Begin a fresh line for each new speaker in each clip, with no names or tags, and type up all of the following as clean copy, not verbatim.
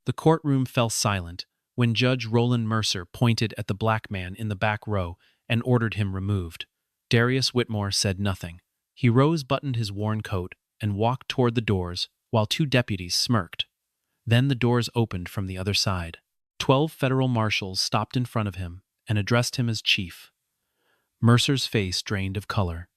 The courtroom fell silent when Judge Roland Mercer pointed at the black man in the back row and ordered him removed. Darius Whitmore said nothing. He rose-buttoned his worn coat and walked toward the doors while two deputies smirked. Then the doors opened from the other side. 12 federal marshals stopped in front of him and addressed him as chief. Mercer's face drained of color.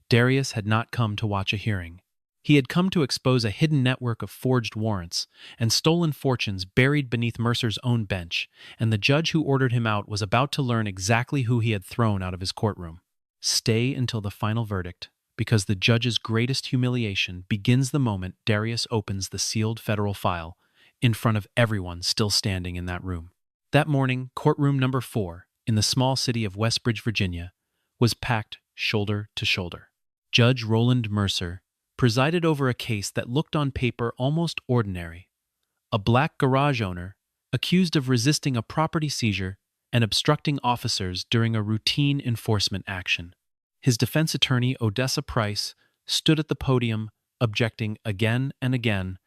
Darius had not come to watch a hearing. He had come to expose a hidden network of forged warrants and stolen fortunes buried beneath Mercer's own bench, and the judge who ordered him out was about to learn exactly who he had thrown out of his courtroom. Stay until the final verdict, because the judge's greatest humiliation begins the moment Darius opens the sealed federal file in front of everyone still standing in that room. That morning, courtroom number 4, in the small city of Westbridge, Virginia, was packed shoulder to shoulder. Judge Roland Mercer presided over a case that looked on paper almost ordinary. A black garage owner, accused of resisting a property seizure and obstructing officers during a routine enforcement action. His defense attorney, Odessa Price, stood at the podium, objecting again and again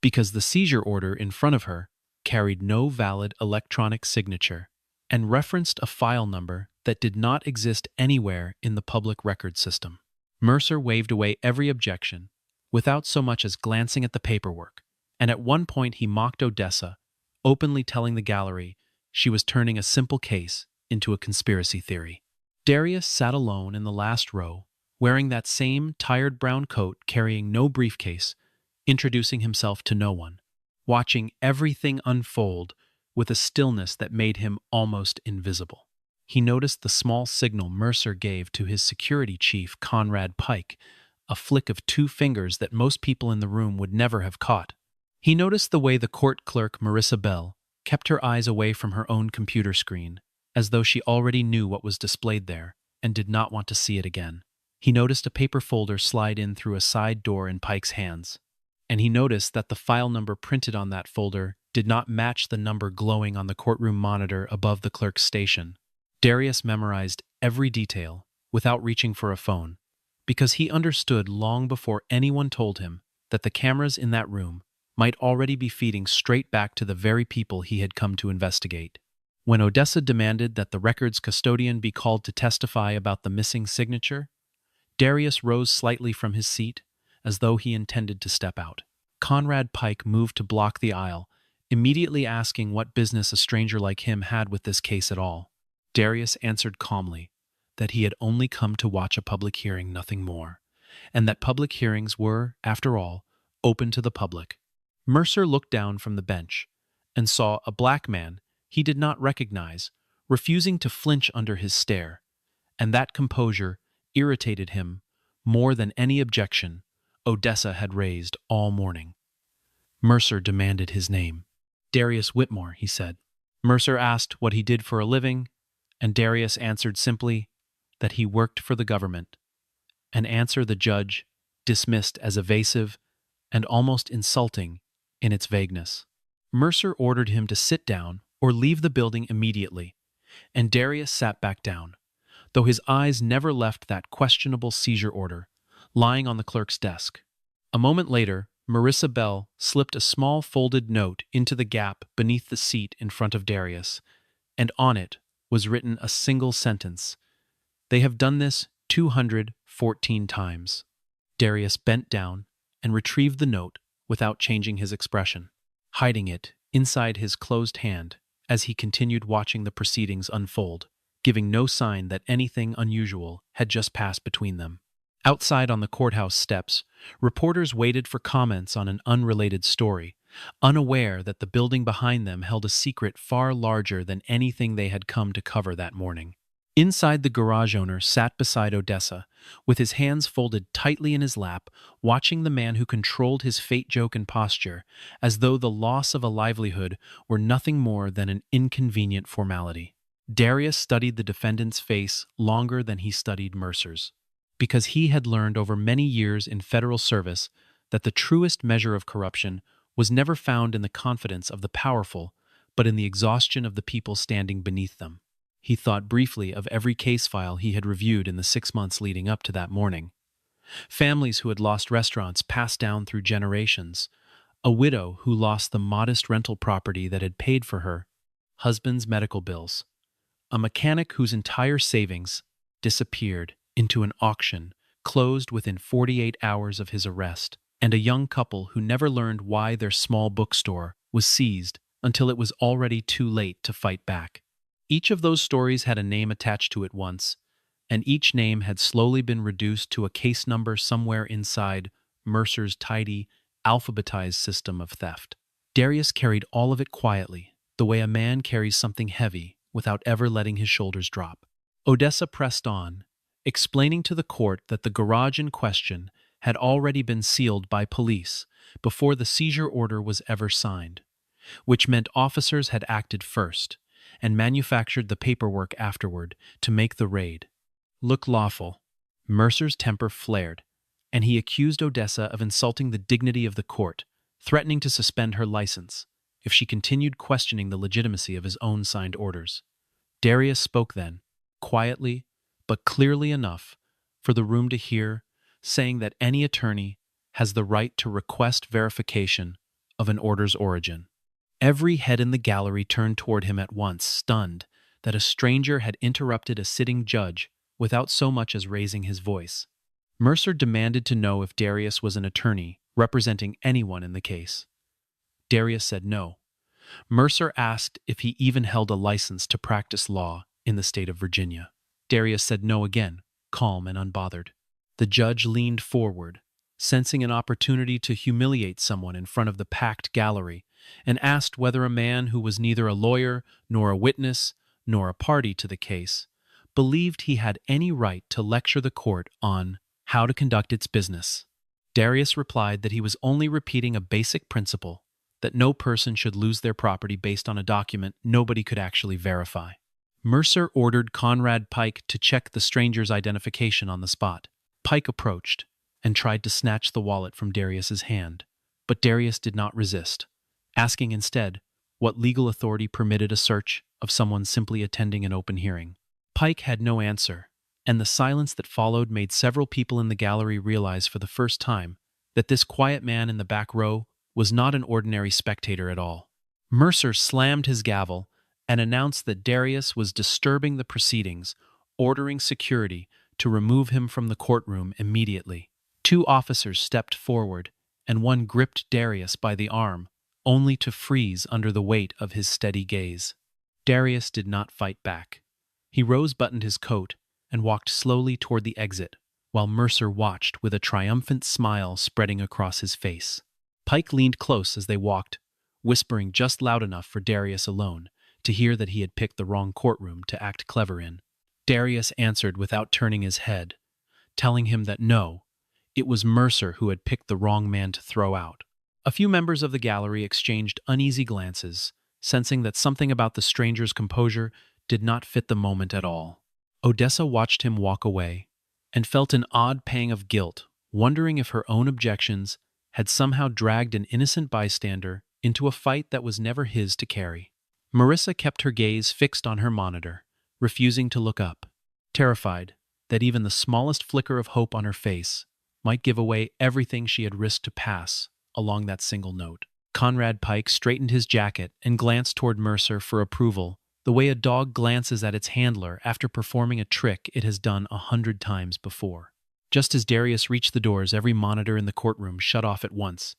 because the seizure order in front of her carried no valid electronic signature and referenced a file number that did not exist anywhere in the public record system. Mercer waved away every objection, without so much as glancing at the paperwork, and at one point he mocked Odessa, openly telling the gallery she was turning a simple case into a conspiracy theory. Darius sat alone in the last row, wearing that same tired brown coat, carrying no briefcase, introducing himself to no one, watching everything unfold with a stillness that made him almost invisible. He noticed the small signal Mercer gave to his security chief, Conrad Pike, a flick of 2 fingers that most people in the room would never have caught. He noticed the way the court clerk, Marissa Bell, kept her eyes away from her own computer screen, as though she already knew what was displayed there and did not want to see it again. He noticed a paper folder slide in through a side door in Pike's hands, and he noticed that the file number printed on that folder did not match the number glowing on the courtroom monitor above the clerk's station. Darius memorized every detail without reaching for a phone, because he understood long before anyone told him that the cameras in that room might already be feeding straight back to the very people he had come to investigate. When Odessa demanded that the record's custodian be called to testify about the missing signature, Darius rose slightly from his seat, as though he intended to step out. Conrad Pike moved to block the aisle, immediately asking what business a stranger like him had with this case at all. Darius answered calmly that he had only come to watch a public hearing, nothing more, and that public hearings were, after all, open to the public. Mercer looked down from the bench and saw a black man he did not recognize, refusing to flinch under his stare, and that composure irritated him more than any objection Odessa had raised all morning. Mercer demanded his name. Darius Whitmore, he said. Mercer asked what he did for a living, and Darius answered simply that he worked for the government, an answer the judge dismissed as evasive and almost insulting in its vagueness. Mercer ordered him to sit down or leave the building immediately, and Darius sat back down, though his eyes never left that questionable seizure order lying on the clerk's desk. A moment later, Marissa Bell slipped a small folded note into the gap beneath the seat in front of Darius, and on it was written a single sentence. "They have done this 214 times. Darius bent down and retrieved the note without changing his expression, hiding it inside his closed hand as he continued watching the proceedings unfold, giving no sign that anything unusual had just passed between them. Outside on the courthouse steps, reporters waited for comments on an unrelated story, unaware that the building behind them held a secret far larger than anything they had come to cover that morning. Inside, the garage owner sat beside Odessa, with his hands folded tightly in his lap, watching the man who controlled his fate joke and posture, as though the loss of a livelihood were nothing more than an inconvenient formality. Darius studied the defendant's face longer than he studied Mercer's, because he had learned over many years in federal service that the truest measure of corruption was never found in the confidence of the powerful, but in the exhaustion of the people standing beneath them. He thought briefly of every case file he had reviewed in the 6 months leading up to that morning. Families who had lost restaurants passed down through generations, a widow who lost the modest rental property that had paid for her husband's medical bills, a mechanic whose entire savings disappeared into an auction closed within 48 hours of his arrest, and a young couple who never learned why their small bookstore was seized until it was already too late to fight back. Each of those stories had a name attached to it once, and each name had slowly been reduced to a case number somewhere inside Mercer's tidy, alphabetized system of theft. Darius carried all of it quietly, the way a man carries something heavy without ever letting his shoulders drop. Odessa pressed on, explaining to the court that the garage in question had already been sealed by police before the seizure order was ever signed, which meant officers had acted first and manufactured the paperwork afterward to make the raid look lawful. Mercer's temper flared, and he accused Odessa of insulting the dignity of the court, threatening to suspend her license if she continued questioning the legitimacy of his own signed orders. Darius spoke then, quietly but clearly enough for the room to hear, saying that any attorney has the right to request verification of an order's origin. Every head in the gallery turned toward him at once, stunned that a stranger had interrupted a sitting judge without so much as raising his voice. Mercer demanded to know if Darius was an attorney representing anyone in the case. Darius said no. Mercer asked if he even held a license to practice law in the state of Virginia. Darius said no again, calm and unbothered. The judge leaned forward, sensing an opportunity to humiliate someone in front of the packed gallery, and asked whether a man who was neither a lawyer nor a witness nor a party to the case believed he had any right to lecture the court on how to conduct its business. Darius replied that he was only repeating a basic principle, that no person should lose their property based on a document nobody could actually verify. Mercer ordered Conrad Pike to check the stranger's identification on the spot. Pike approached and tried to snatch the wallet from Darius's hand, but Darius did not resist, asking instead what legal authority permitted a search of someone simply attending an open hearing. Pike had no answer, and the silence that followed made several people in the gallery realize for the first time that this quiet man in the back row was not an ordinary spectator at all. Mercer slammed his gavel and announced that Darius was disturbing the proceedings, ordering security to remove him from the courtroom immediately. 2 officers stepped forward, and one gripped Darius by the arm, only to freeze under the weight of his steady gaze. Darius did not fight back. He rose-buttoned his coat and walked slowly toward the exit, while Mercer watched with a triumphant smile spreading across his face. Pike leaned close as they walked, whispering just loud enough for Darius alone to hear that he had picked the wrong courtroom to act clever in. Darius answered without turning his head, telling him that no, it was Mercer who had picked the wrong man to throw out. A few members of the gallery exchanged uneasy glances, sensing that something about the stranger's composure did not fit the moment at all. Odessa watched him walk away and felt an odd pang of guilt, wondering if her own objections had somehow dragged an innocent bystander into a fight that was never his to carry. Marissa kept her gaze fixed on her monitor, refusing to look up, terrified that even the smallest flicker of hope on her face might give away everything she had risked to pass along that single note. Conrad Pike straightened his jacket and glanced toward Mercer for approval, the way a dog glances at its handler after performing a trick it has done 100 times before. Just as Darius reached the doors, every monitor in the courtroom shut off at once,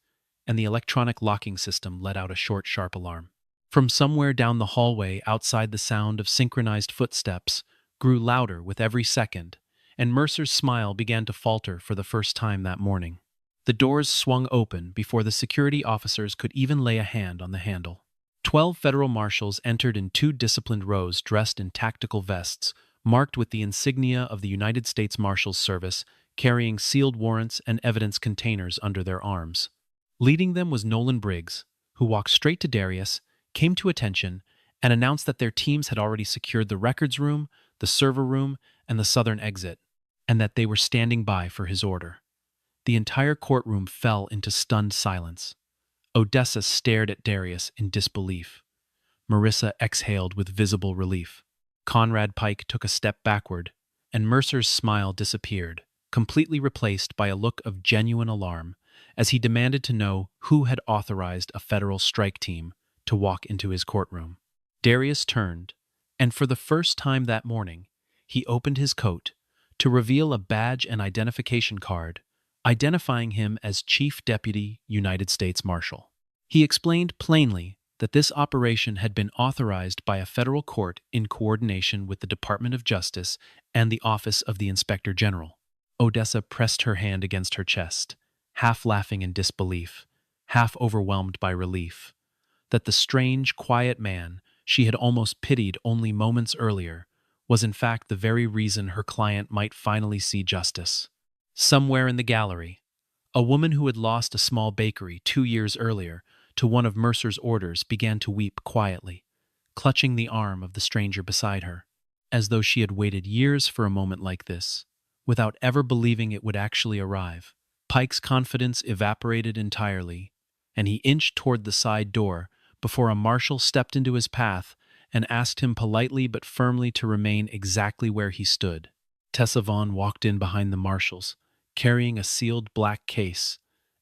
and the electronic locking system let out a short, sharp alarm. From somewhere down the hallway outside, the sound of synchronized footsteps grew louder with every second, and Mercer's smile began to falter for the first time that morning. The doors swung open before the security officers could even lay a hand on the handle. 12 federal marshals entered in 2 disciplined rows dressed in tactical vests, marked with the insignia of the United States Marshals Service, carrying sealed warrants and evidence containers under their arms. Leading them was Nolan Briggs, who walked straight to Darius, came to attention, and announced that their teams had already secured the records room, the server room, and the southern exit, and that they were standing by for his order. The entire courtroom fell into stunned silence. Odessa stared at Darius in disbelief. Marissa exhaled with visible relief. Conrad Pike took a step backward, and Mercer's smile disappeared, completely replaced by a look of genuine alarm, as he demanded to know who had authorized a federal strike team to walk into his courtroom. Darius turned, and for the first time that morning, he opened his coat to reveal a badge and identification card identifying him as Chief Deputy United States Marshal. He explained plainly that this operation had been authorized by a federal court in coordination with the Department of Justice and the Office of the Inspector General. Odessa pressed her hand against her chest, half laughing in disbelief, half overwhelmed by relief, that the strange, quiet man she had almost pitied only moments earlier was in fact the very reason her client might finally see justice. Somewhere in the gallery, a woman who had lost a small bakery 2 years earlier to one of Mercer's orders began to weep quietly, clutching the arm of the stranger beside her, as though she had waited years for a moment like this, without ever believing it would actually arrive. Pike's confidence evaporated entirely, and he inched toward the side door before a marshal stepped into his path and asked him politely but firmly to remain exactly where he stood. Tessa Vaughn walked in behind the marshals, carrying a sealed black case,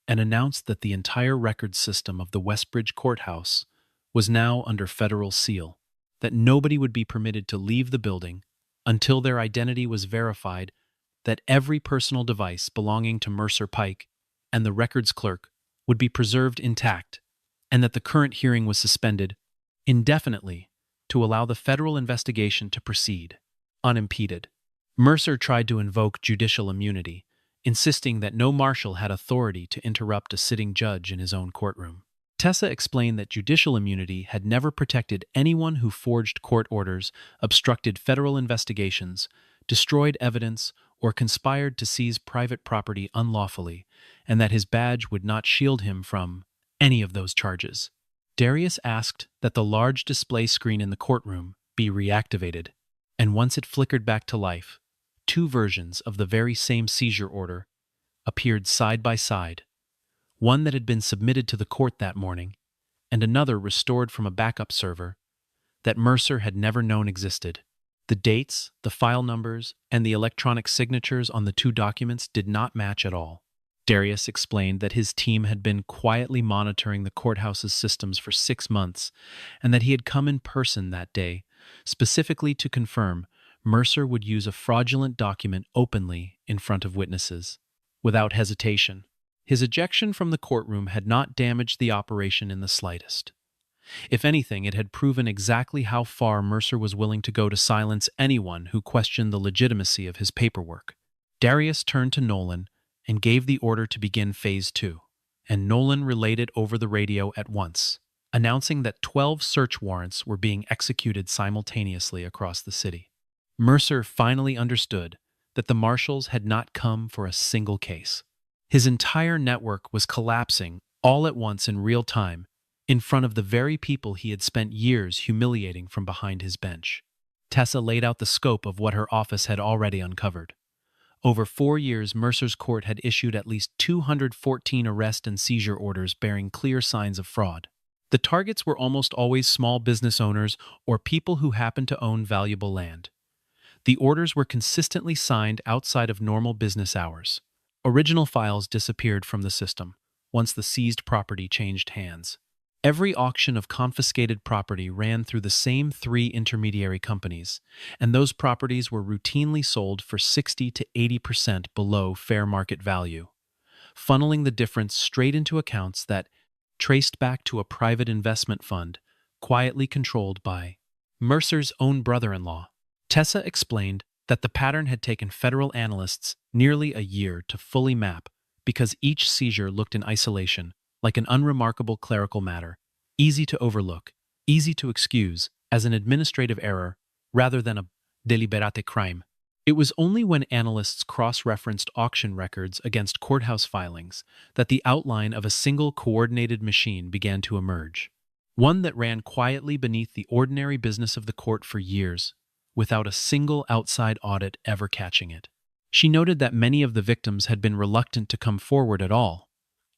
and announced that the entire record system of the Westbridge courthouse was now under federal seal, that nobody would be permitted to leave the building until their identity was verified, that every personal device belonging to Mercer Pike and the records clerk would be preserved intact, and that the current hearing was suspended indefinitely to allow the federal investigation to proceed unimpeded. Mercer tried to invoke judicial immunity, insisting that no marshal had authority to interrupt a sitting judge in his own courtroom. Tessa explained that judicial immunity had never protected anyone who forged court orders, obstructed federal investigations, destroyed evidence, or conspired to seize private property unlawfully, and that his badge would not shield him from any of those charges. Darius asked that the large display screen in the courtroom be reactivated, and once it flickered back to life, 2 versions of the very same seizure order appeared side by side, one that had been submitted to the court that morning, and another restored from a backup server that Mercer had never known existed. The dates, the file numbers, and the electronic signatures on the 2 documents did not match at all. Darius explained that his team had been quietly monitoring the courthouse's systems for 6 months, and that he had come in person that day, specifically to confirm Mercer would use a fraudulent document openly in front of witnesses. Without hesitation, his ejection from the courtroom had not damaged the operation in the slightest. If anything, it had proven exactly how far Mercer was willing to go to silence anyone who questioned the legitimacy of his paperwork. Darius turned to Nolan and gave the order to begin Phase 2, and Nolan relayed it over the radio at once, announcing that 12 search warrants were being executed simultaneously across the city. Mercer finally understood that the Marshals had not come for a single case. His entire network was collapsing all at once in real time, in front of the very people he had spent years humiliating from behind his bench. Tessa laid out the scope of what her office had already uncovered. Over 4 years, Mercer's court had issued at least 214 arrest and seizure orders bearing clear signs of fraud. The targets were almost always small business owners or people who happened to own valuable land. The orders were consistently signed outside of normal business hours. Original files disappeared from the system once the seized property changed hands. Every auction of confiscated property ran through the same 3 intermediary companies, and those properties were routinely sold for 60 to 80% below fair market value, funneling the difference straight into accounts that traced back to a private investment fund quietly controlled by Mercer's own brother-in-law. Tessa explained that the pattern had taken federal analysts nearly a year to fully map because each seizure looked in isolation like an unremarkable clerical matter, easy to overlook, easy to excuse as an administrative error rather than a deliberate crime. It was only when analysts cross-referenced auction records against courthouse filings that the outline of a single coordinated machine began to emerge, one that ran quietly beneath the ordinary business of the court for years, without a single outside audit ever catching it. She noted that many of the victims had been reluctant to come forward at all,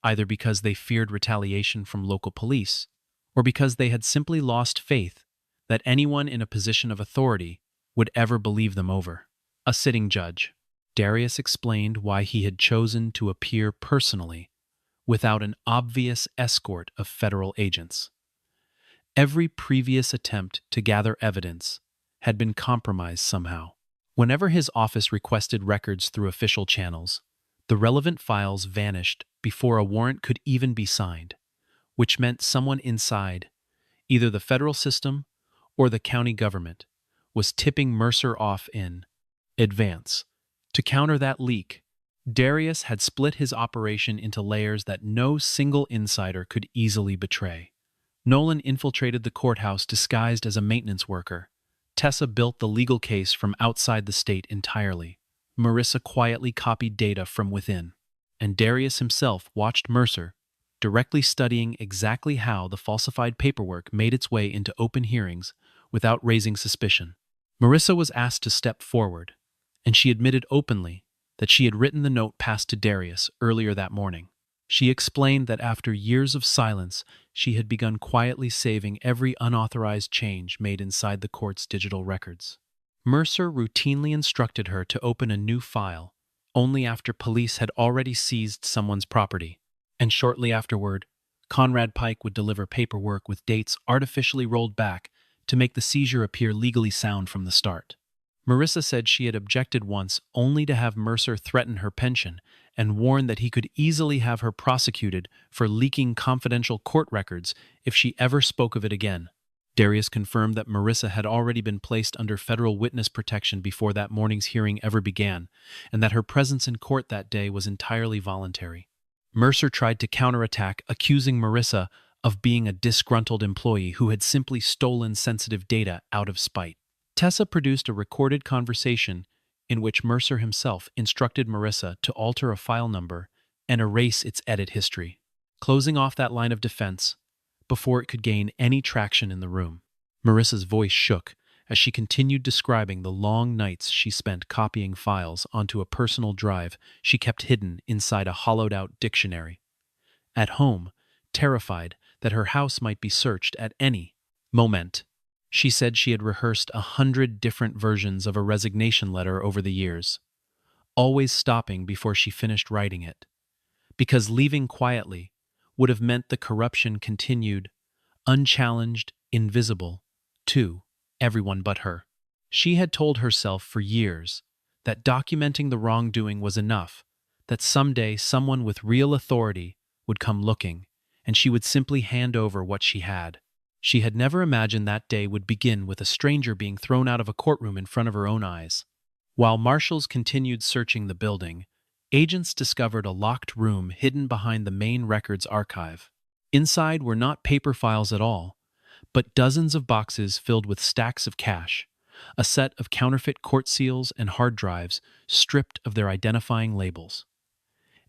either because they feared retaliation from local police, or because they had simply lost faith that anyone in a position of authority would ever believe them over. A sitting judge, Darius explained why he had chosen to appear personally without an obvious escort of federal agents. Every previous attempt to gather evidence had been compromised somehow. Whenever his office requested records through official channels, the relevant files vanished before a warrant could even be signed, which meant someone inside, either the federal system or the county government, was tipping Mercer off in advance. To counter that leak, Darius had split his operation into layers that no single insider could easily betray. Nolan infiltrated the courthouse disguised as a maintenance worker. Tessa built the legal case from outside the state entirely. Marissa quietly copied data from within. And Darius himself watched Mercer, directly studying exactly how the falsified paperwork made its way into open hearings without raising suspicion. Marissa was asked to step forward, and she admitted openly that she had written the note passed to Darius earlier that morning. She explained that after years of silence, she had begun quietly saving every unauthorized change made inside the court's digital records. Mercer routinely instructed her to open a new file only after police had already seized someone's property, and shortly afterward, Conrad Pike would deliver paperwork with dates artificially rolled back to make the seizure appear legally sound from the start. Marissa said she had objected once only to have Mercer threaten her pension and warn that he could easily have her prosecuted for leaking confidential court records if she ever spoke of it again. Darius confirmed that Marissa had already been placed under federal witness protection before that morning's hearing ever began, and that her presence in court that day was entirely voluntary. Mercer tried to counterattack, accusing Marissa of being a disgruntled employee who had simply stolen sensitive data out of spite. Tessa produced a recorded conversation in which Mercer himself instructed Marissa to alter a file number and erase its edit history, closing off that line of defense before it could gain any traction in the room. Marissa's voice shook as she continued describing the long nights she spent copying files onto a personal drive she kept hidden inside a hollowed-out dictionary. At home, terrified that her house might be searched at any moment, she said she had rehearsed 100 different versions of a resignation letter over the years, always stopping before she finished writing it, because leaving quietly would have meant the corruption continued, unchallenged, invisible, to everyone but her. She had told herself for years that documenting the wrongdoing was enough, that someday someone with real authority would come looking, and she would simply hand over what she had. She had never imagined that day would begin with a stranger being thrown out of a courtroom in front of her own eyes. While marshals continued searching the building, agents discovered a locked room hidden behind the main records archive. Inside were not paper files at all, but dozens of boxes filled with stacks of cash, a set of counterfeit court seals and hard drives stripped of their identifying labels.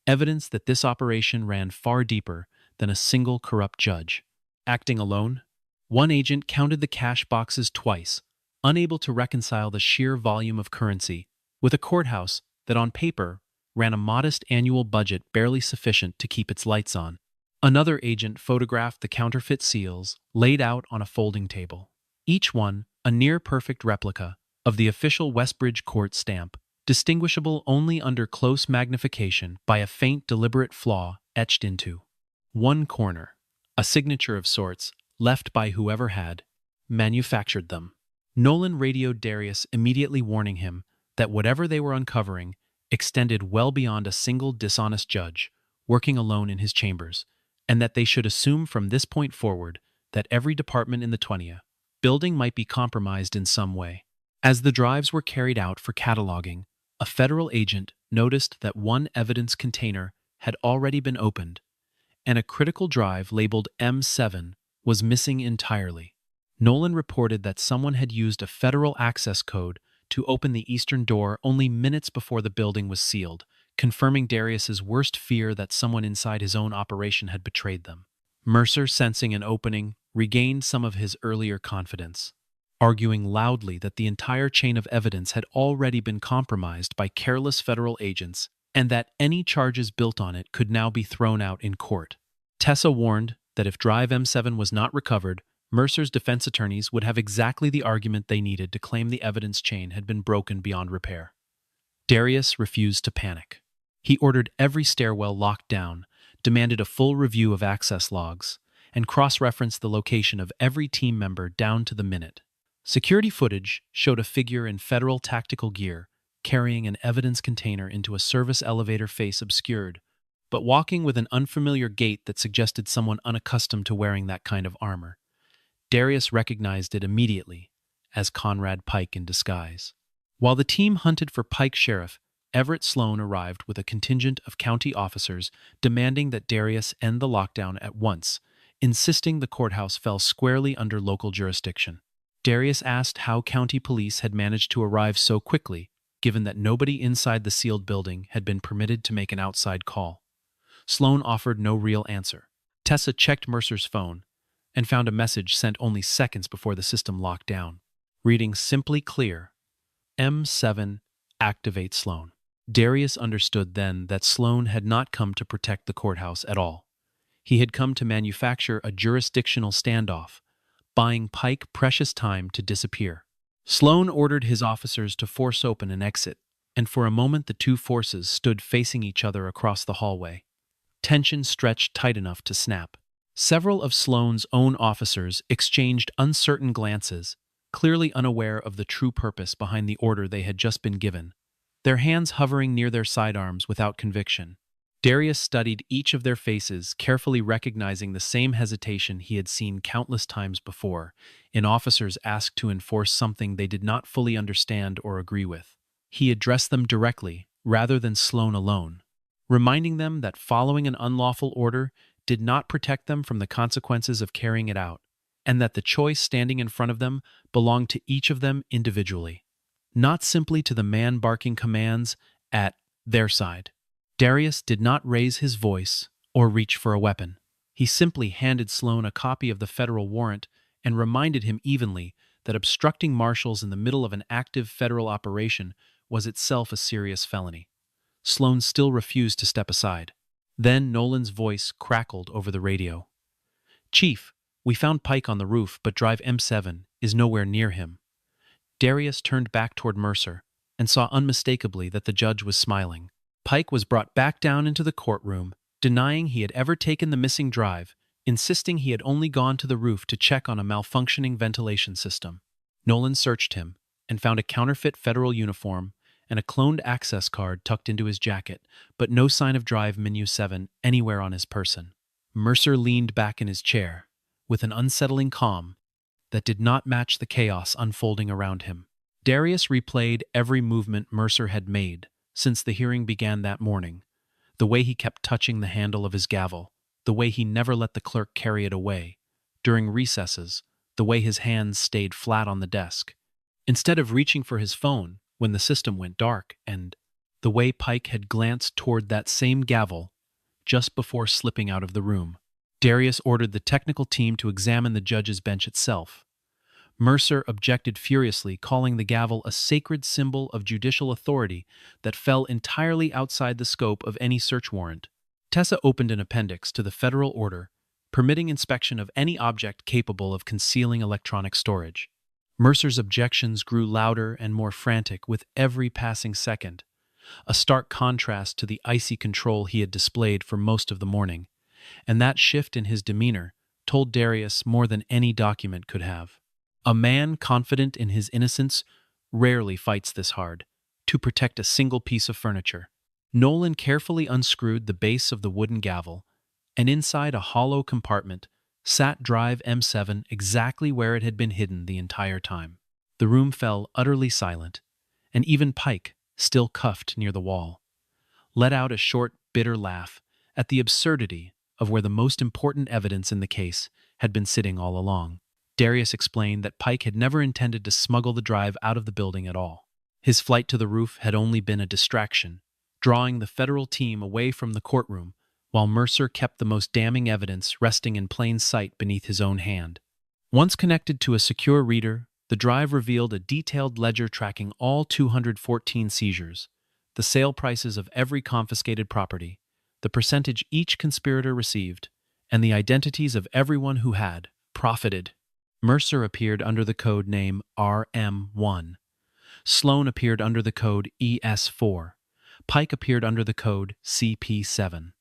Evidence that this operation ran far deeper than a single corrupt judge. Acting alone, one agent counted the cash boxes twice, unable to reconcile the sheer volume of currency with a courthouse that on paper ran a modest annual budget barely sufficient to keep its lights on. Another agent photographed the counterfeit seals laid out on a folding table, each one a near-perfect replica of the official Westbridge Court stamp, distinguishable only under close magnification by a faint deliberate flaw etched into one corner, a signature of sorts left by whoever had manufactured them. Nolan radioed Darius, immediately warning him that whatever they were uncovering extended well beyond a single dishonest judge working alone in his chambers, and that they should assume from this point forward that every department in the 20th building might be compromised in some way. As the drives were carried out for cataloging, a federal agent noticed that one evidence container had already been opened, and a critical drive labeled M7 was missing entirely. Nolan reported that someone had used a federal access code to open the eastern door only minutes before the building was sealed, confirming Darius's worst fear that someone inside his own operation had betrayed them. Mercer, sensing an opening, regained some of his earlier confidence, arguing loudly that the entire chain of evidence had already been compromised by careless federal agents and that any charges built on it could now be thrown out in court. Tessa warned that if Drive M7 was not recovered, Mercer's defense attorneys would have exactly the argument they needed to claim the evidence chain had been broken beyond repair. Darius refused to panic. He ordered every stairwell locked down, demanded a full review of access logs, and cross-referenced the location of every team member down to the minute. Security footage showed a figure in federal tactical gear carrying an evidence container into a service elevator, face obscured, but walking with an unfamiliar gait that suggested someone unaccustomed to wearing that kind of armor. Darius recognized it immediately as Conrad Pike in disguise. While the team hunted for Pike Sheriff, Everett Sloan arrived with a contingent of county officers demanding that Darius end the lockdown at once, insisting the courthouse fell squarely under local jurisdiction. Darius asked how county police had managed to arrive so quickly, given that nobody inside the sealed building had been permitted to make an outside call. Sloan offered no real answer. Tessa checked Mercer's phone and found a message sent only seconds before the system locked down, reading simply clear, M7, activate Sloan. Darius understood then that Sloan had not come to protect the courthouse at all. He had come to manufacture a jurisdictional standoff, buying Pike precious time to disappear. Sloan ordered his officers to force open an exit, and for a moment the two forces stood facing each other across the hallway. Tension stretched tight enough to snap. Several of Sloan's own officers exchanged uncertain glances, clearly unaware of the true purpose behind the order they had just been given, their hands hovering near their sidearms without conviction. Darius studied each of their faces, carefully recognizing the same hesitation he had seen countless times before in officers asked to enforce something they did not fully understand or agree with. He addressed them directly, rather than Sloan alone, reminding them that following an unlawful order did not protect them from the consequences of carrying it out, and that the choice standing in front of them belonged to each of them individually, not simply to the man barking commands at their side. Darius did not raise his voice or reach for a weapon. He simply handed Sloan a copy of the federal warrant and reminded him evenly that obstructing marshals in the middle of an active federal operation was itself a serious felony. Sloan still refused to step aside. Then Nolan's voice crackled over the radio. "Chief, we found Pike on the roof, but Drive M7 is nowhere near him." Darius turned back toward Mercer and saw unmistakably that the judge was smiling. Pike was brought back down into the courtroom, denying he had ever taken the missing drive, insisting he had only gone to the roof to check on a malfunctioning ventilation system. Nolan searched him and found a counterfeit federal uniform and a cloned access card tucked into his jacket, but no sign of Drive Menu 7 anywhere on his person. Mercer leaned back in his chair, with an unsettling calm that did not match the chaos unfolding around him. Darius replayed every movement Mercer had made since the hearing began that morning, the way he kept touching the handle of his gavel, the way he never let the clerk carry it away, during recesses, the way his hands stayed flat on the desk, instead of reaching for his phone when the system went dark, and the way Pike had glanced toward that same gavel just before slipping out of the room. Darius ordered the technical team to examine the judge's bench itself. Mercer objected furiously, calling the gavel a sacred symbol of judicial authority that fell entirely outside the scope of any search warrant. Tessa opened an appendix to the federal order, permitting inspection of any object capable of concealing electronic storage. Mercer's objections grew louder and more frantic with every passing second, a stark contrast to the icy control he had displayed for most of the morning, and that shift in his demeanor told Darius more than any document could have. A man confident in his innocence rarely fights this hard to protect a single piece of furniture. Nolan carefully unscrewed the base of the wooden gavel, and inside a hollow compartment sat Drive M7 exactly where it had been hidden the entire time. The room fell utterly silent, and even Pike, still cuffed near the wall, let out a short, bitter laugh at the absurdity of where the most important evidence in the case had been sitting all along. Darius explained that Pike had never intended to smuggle the drive out of the building at all. His flight to the roof had only been a distraction, drawing the federal team away from the courtroom, while Mercer kept the most damning evidence resting in plain sight beneath his own hand. Once connected to a secure reader, the drive revealed a detailed ledger tracking all 214 seizures, the sale prices of every confiscated property, the percentage each conspirator received, and the identities of everyone who had profited. Mercer appeared under the code name RM1. Sloan appeared under the code ES4. Pike appeared under the code CP7.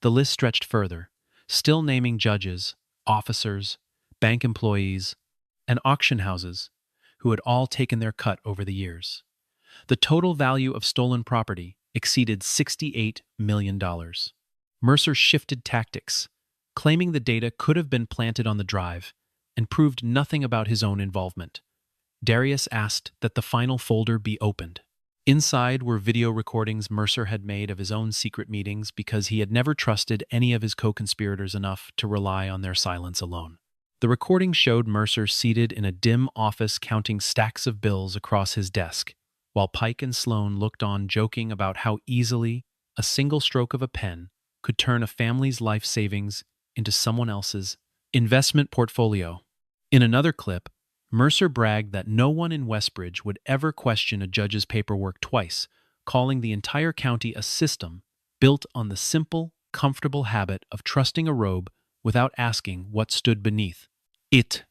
The list stretched further, still naming judges, officers, bank employees, and auction houses who had all taken their cut over the years. The total value of stolen property exceeded $68 million. Mercer shifted tactics, claiming the data could have been planted on the drive and proved nothing about his own involvement. Darius asked that the final folder be opened. Inside were video recordings Mercer had made of his own secret meetings because he had never trusted any of his co-conspirators enough to rely on their silence alone. The recording showed Mercer seated in a dim office counting stacks of bills across his desk, while Pike and Sloan looked on joking about how easily a single stroke of a pen could turn a family's life savings into someone else's investment portfolio. In another clip, Mercer bragged that no one in Westbridge would ever question a judge's paperwork twice, calling the entire county a system built on the simple, comfortable habit of trusting a robe without asking what stood beneath it.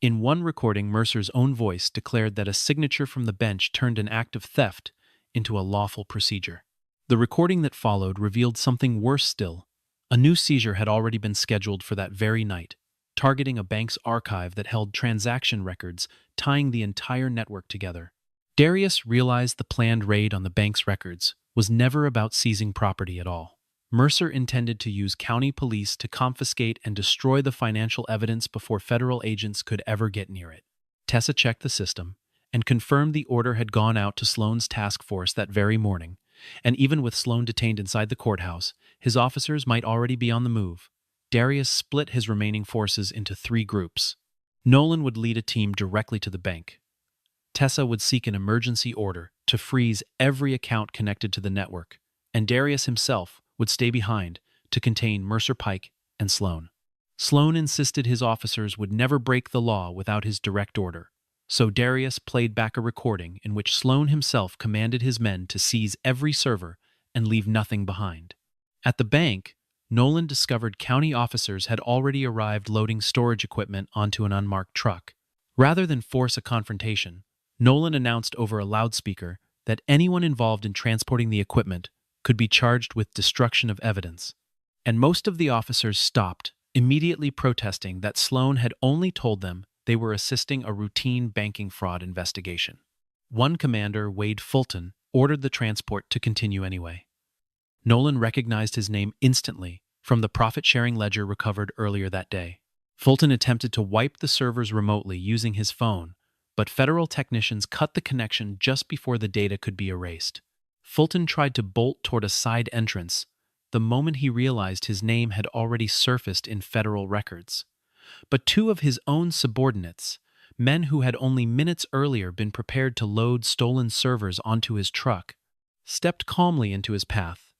In one recording, Mercer's own voice declared that a signature from the bench turned an act of theft into a lawful procedure. The recording that followed revealed something worse still. A new seizure had already been scheduled for that very night, targeting a bank's archive that held transaction records tying the entire network together. Darius realized the planned raid on the bank's records was never about seizing property at all. Mercer intended to use county police to confiscate and destroy the financial evidence before federal agents could ever get near it. Tessa checked the system and confirmed the order had gone out to Sloan's task force that very morning, and even with Sloan detained inside the courthouse, his officers might already be on the move. Darius split his remaining forces into 3 groups. Nolan would lead a team directly to the bank. Tessa would seek an emergency order to freeze every account connected to the network, and Darius himself would stay behind to contain Mercer, Pike, and Sloan. Sloan insisted his officers would never break the law without his direct order, so Darius played back a recording in which Sloan himself commanded his men to seize every server and leave nothing behind. At the bank, Nolan discovered county officers had already arrived loading storage equipment onto an unmarked truck. Rather than force a confrontation, Nolan announced over a loudspeaker that anyone involved in transporting the equipment could be charged with destruction of evidence, and most of the officers stopped, immediately protesting that Sloan had only told them they were assisting a routine banking fraud investigation. One commander, Wade Fulton, ordered the transport to continue anyway. Nolan recognized his name instantly from the profit-sharing ledger recovered earlier that day. Fulton attempted to wipe the servers remotely using his phone, but federal technicians cut the connection just before the data could be erased. Fulton tried to bolt toward a side entrance the moment he realized his name had already surfaced in federal records. But 2 of his own subordinates, men who had only minutes earlier been prepared to load stolen servers onto his truck, stepped calmly into his path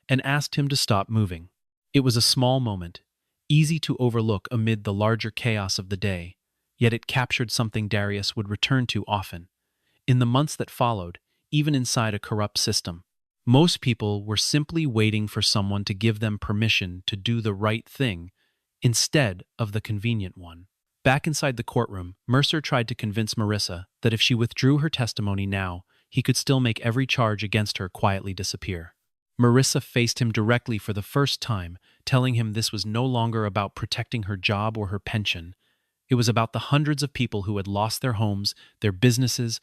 and asked him to stop moving. It was a small moment, easy to overlook amid the larger chaos of the day, yet it captured something Darius would return to often. In the months that followed, even inside a corrupt system, most people were simply waiting for someone to give them permission to do the right thing instead of the convenient one. Back inside the courtroom, Mercer tried to convince Marissa that if she withdrew her testimony now, he could still make every charge against her quietly disappear. Marissa faced him directly for the first time, telling him this was no longer about protecting her job or her pension. It was about the hundreds of people who had lost their homes, their businesses,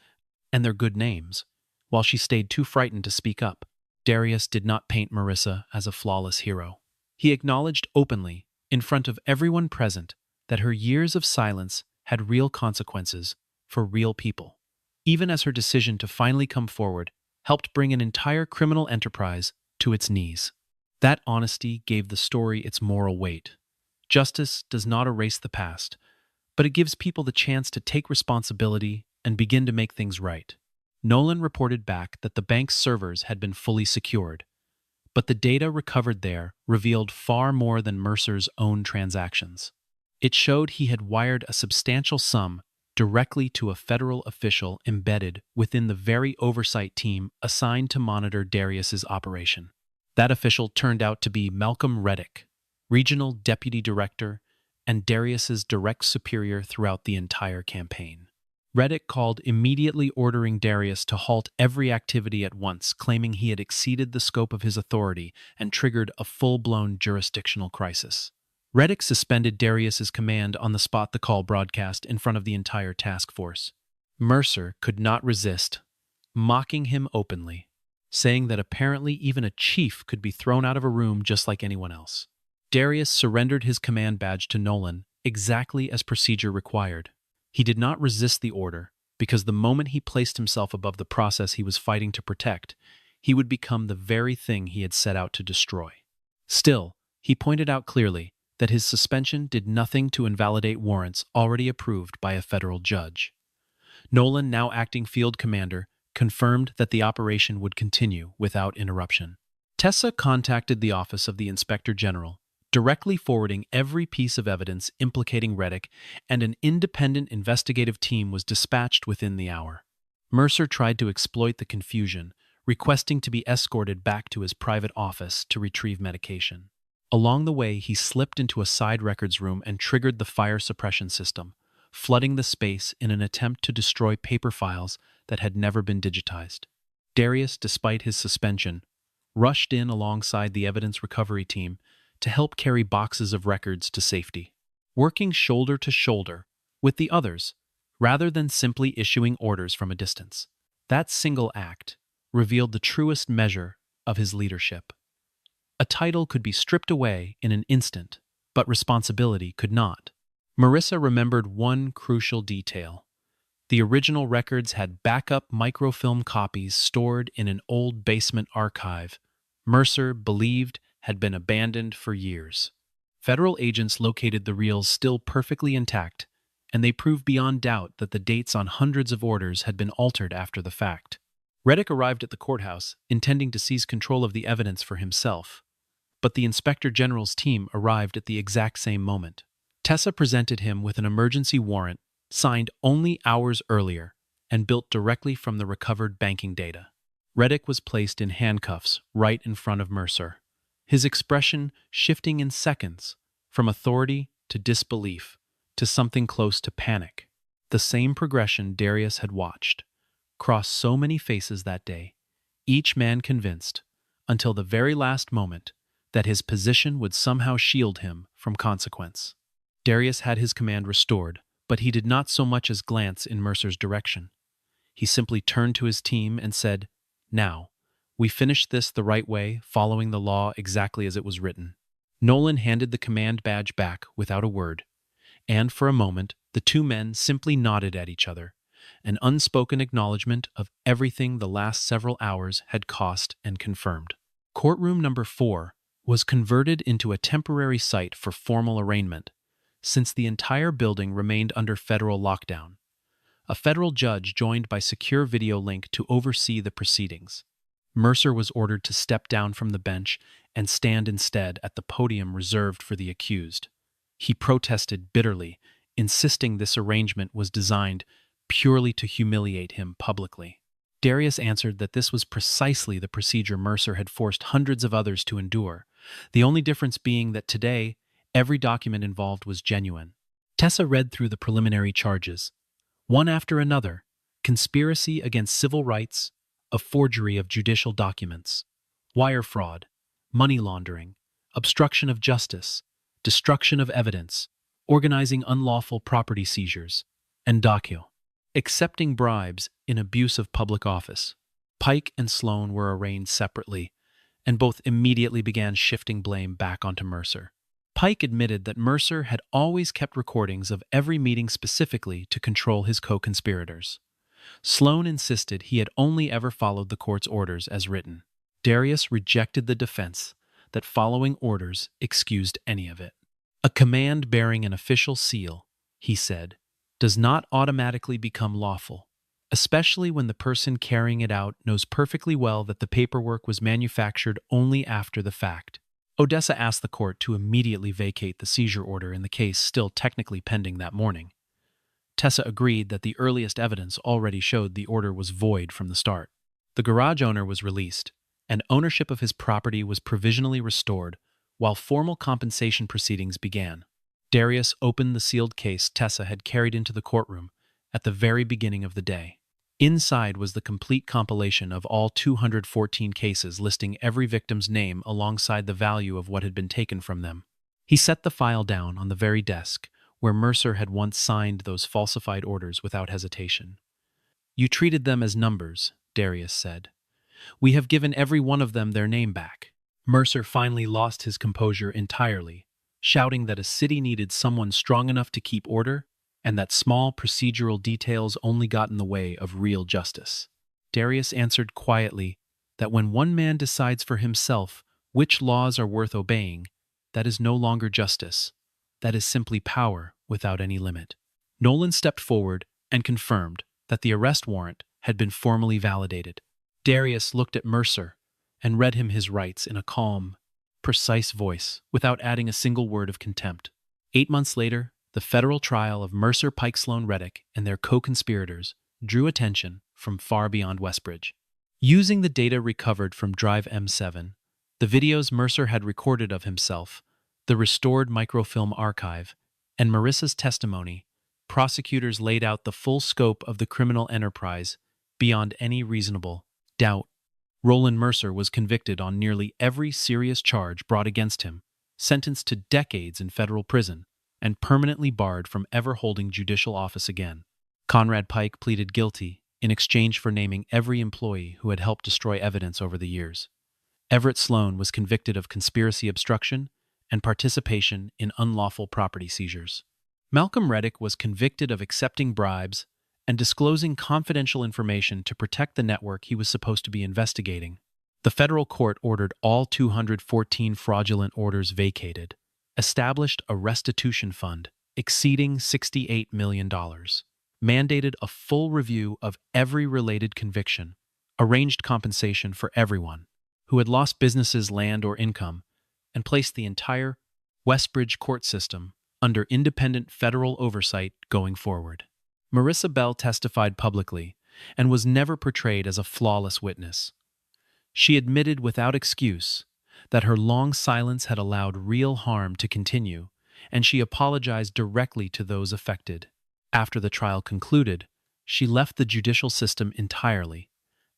and their good names. While she stayed too frightened to speak up, Darius did not paint Marissa as a flawless hero. He acknowledged openly, in front of everyone present, that her years of silence had real consequences for real people, even as her decision to finally come forward helped bring an entire criminal enterprise to its knees. That honesty gave the story its moral weight. Justice does not erase the past, but it gives people the chance to take responsibility and begin to make things right. Nolan reported back that the bank's servers had been fully secured, but the data recovered there revealed far more than Mercer's own transactions. It showed he had wired a substantial sum directly to a federal official embedded within the very oversight team assigned to monitor Darius's operation. That official turned out to be Malcolm Reddick, regional deputy director and Darius's direct superior throughout the entire campaign. Reddick called, immediately ordering Darius to halt every activity at once, claiming he had exceeded the scope of his authority and triggered a full-blown jurisdictional crisis. Reddick suspended Darius's command on the spot, the call broadcast in front of the entire task force. Mercer could not resist, mocking him openly, saying that apparently even a chief could be thrown out of a room just like anyone else. Darius surrendered his command badge to Nolan, exactly as procedure required. He did not resist the order, because the moment he placed himself above the process he was fighting to protect, he would become the very thing he had set out to destroy. Still, he pointed out clearly that his suspension did nothing to invalidate warrants already approved by a federal judge. Nolan, now acting field commander, confirmed that the operation would continue without interruption. Tessa contacted the office of the Inspector General, directly forwarding every piece of evidence implicating Reddick, and an independent investigative team was dispatched within the hour. Mercer tried to exploit the confusion, requesting to be escorted back to his private office to retrieve medication. Along the way, he slipped into a side records room and triggered the fire suppression system, flooding the space in an attempt to destroy paper files that had never been digitized. Darius, despite his suspension, rushed in alongside the evidence recovery team to help carry boxes of records to safety. Working shoulder to shoulder with the others, rather than simply issuing orders from a distance. That single act revealed the truest measure of his leadership. A title could be stripped away in an instant, but responsibility could not. Marissa remembered one crucial detail. The original records had backup microfilm copies stored in an old basement archive Mercer believed had been abandoned for years. Federal agents located the reels still perfectly intact, and they proved beyond doubt that the dates on hundreds of orders had been altered after the fact. Reddick arrived at the courthouse, intending to seize control of the evidence for himself, but the Inspector General's team arrived at the exact same moment. Tessa presented him with an emergency warrant, signed only hours earlier, and built directly from the recovered banking data. Reddick was placed in handcuffs right in front of Mercer, his expression shifting in seconds from authority to disbelief to something close to panic. The same progression Darius had watched cross so many faces that day, each man convinced, until the very last moment, that his position would somehow shield him from consequence. Darius had his command restored, but he did not so much as glance in Mercer's direction. He simply turned to his team and said, "Now, we finished this the right way, following the law exactly as it was written." Nolan handed the command badge back without a word, and for a moment the two men simply nodded at each other, an unspoken acknowledgement of everything the last several hours had cost and confirmed. Courtroom number 4 was converted into a temporary site for formal arraignment, since the entire building remained under federal lockdown. A federal judge joined by secure video link to oversee the proceedings. Mercer was ordered to step down from the bench and stand instead at the podium reserved for the accused. He protested bitterly, insisting this arrangement was designed purely to humiliate him publicly. Darius answered that this was precisely the procedure Mercer had forced hundreds of others to endure, the only difference being that today, every document involved was genuine. Tessa read through the preliminary charges, one after another: conspiracy against civil rights, a forgery of judicial documents, wire fraud, money laundering, obstruction of justice, destruction of evidence, organizing unlawful property seizures, and accepting bribes in abuse of public office. Pike and Sloan were arraigned separately, and both immediately began shifting blame back onto Mercer. Pike admitted that Mercer had always kept recordings of every meeting specifically to control his co-conspirators. Sloan insisted he had only ever followed the court's orders as written. Darius rejected the defense that following orders excused any of it. A command bearing an official seal, he said, does not automatically become lawful, especially when the person carrying it out knows perfectly well that the paperwork was manufactured only after the fact. Odessa asked the court to immediately vacate the seizure order in the case still technically pending that morning. Tessa agreed that the earliest evidence already showed the order was void from the start. The garage owner was released, and ownership of his property was provisionally restored, while formal compensation proceedings began. Darius opened the sealed case Tessa had carried into the courtroom at the very beginning of the day. Inside was the complete compilation of all 214 cases, listing every victim's name alongside the value of what had been taken from them. He set the file down on the very desk where Mercer had once signed those falsified orders without hesitation. "You treated them as numbers," Darius said. "We have given every one of them their name back." Mercer finally lost his composure entirely, shouting that a city needed someone strong enough to keep order, and that small procedural details only got in the way of real justice. Darius answered quietly that when one man decides for himself which laws are worth obeying, that is no longer justice. That is simply power without any limit. Nolan stepped forward and confirmed that the arrest warrant had been formally validated. Darius looked at Mercer and read him his rights in a calm, precise voice without adding a single word of contempt. 8 months later, the federal trial of Mercer, Pike, Sloan, Reddick, and their co-conspirators drew attention from far beyond Westbridge. Using the data recovered from Drive M7, the videos Mercer had recorded of himself, the restored microfilm archive, and Marissa's testimony, prosecutors laid out the full scope of the criminal enterprise beyond any reasonable doubt. Roland Mercer was convicted on nearly every serious charge brought against him, sentenced to decades in federal prison, and permanently barred from ever holding judicial office again. Conrad Pike pleaded guilty in exchange for naming every employee who had helped destroy evidence over the years. Everett Sloan was convicted of conspiracy obstruction and participation in unlawful property seizures. Malcolm Reddick was convicted of accepting bribes and disclosing confidential information to protect the network he was supposed to be investigating. The federal court ordered all 214 fraudulent orders vacated, established a restitution fund exceeding $68 million, mandated a full review of every related conviction, arranged compensation for everyone who had lost businesses, land, or income, and placed the entire Westbridge court system under independent federal oversight going forward. Marissa Bell testified publicly and was never portrayed as a flawless witness. She admitted without excuse that her long silence had allowed real harm to continue, and she apologized directly to those affected. After the trial concluded, she left the judicial system entirely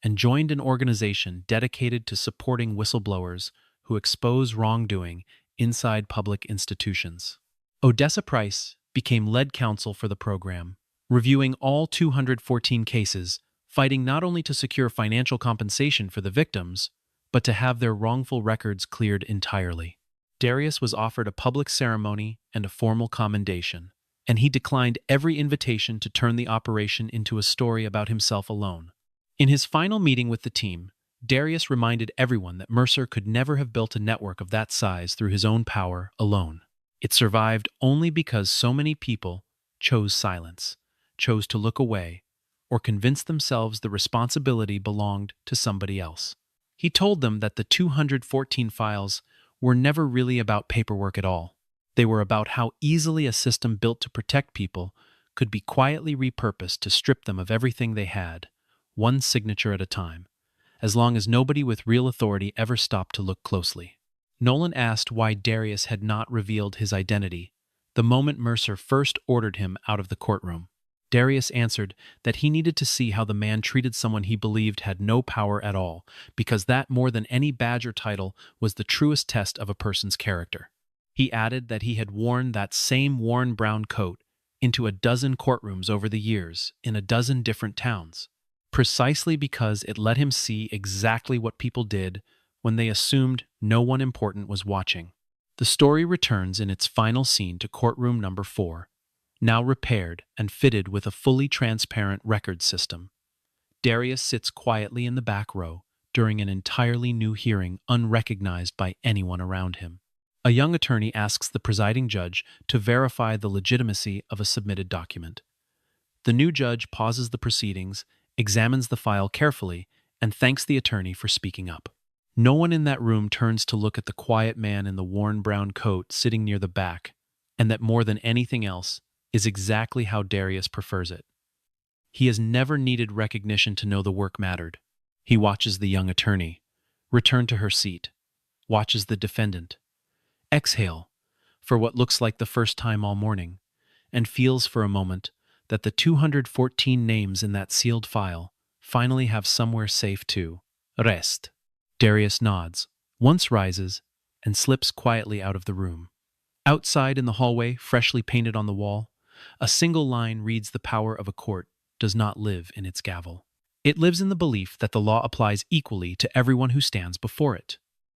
and joined an organization dedicated to supporting whistleblowers who expose wrongdoing inside public institutions. Odessa Price became lead counsel for the program, reviewing all 214 cases, fighting not only to secure financial compensation for the victims, but to have their wrongful records cleared entirely. Darius was offered a public ceremony and a formal commendation, and he declined every invitation to turn the operation into a story about himself alone. In his final meeting with the team, Darius reminded everyone that Mercer could never have built a network of that size through his own power alone. It survived only because so many people chose silence, chose to look away, or convinced themselves the responsibility belonged to somebody else. He told them that the 214 files were never really about paperwork at all. They were about how easily a system built to protect people could be quietly repurposed to strip them of everything they had, one signature at a time, as long as nobody with real authority ever stopped to look closely. Nolan asked why Darius had not revealed his identity the moment Mercer first ordered him out of the courtroom. Darius answered that he needed to see how the man treated someone he believed had no power at all, because that, more than any badge or title, was the truest test of a person's character. He added that he had worn that same worn brown coat into a dozen courtrooms over the years in a dozen different towns, precisely because it let him see exactly what people did when they assumed no one important was watching. The story returns in its final scene to courtroom number 4, now repaired and fitted with a fully transparent record system. Darius sits quietly in the back row during an entirely new hearing unrecognized by anyone around him. A young attorney asks the presiding judge to verify the legitimacy of a submitted document. The new judge pauses the proceedings, examines the file carefully, and thanks the attorney for speaking up. No one in that room turns to look at the quiet man in the worn brown coat sitting near the back, and that more than anything else is exactly how Darius prefers it. He has never needed recognition to know the work mattered. He watches the young attorney return to her seat, watches the defendant exhale for what looks like the first time all morning, and feels for a moment that the 214 names in that sealed file finally have somewhere safe to rest. Darius nods, once rises, and slips quietly out of the room. Outside in the hallway, freshly painted on the wall, a single line reads the power of a court does not live in its gavel. It lives in the belief that the law applies equally to everyone who stands before it.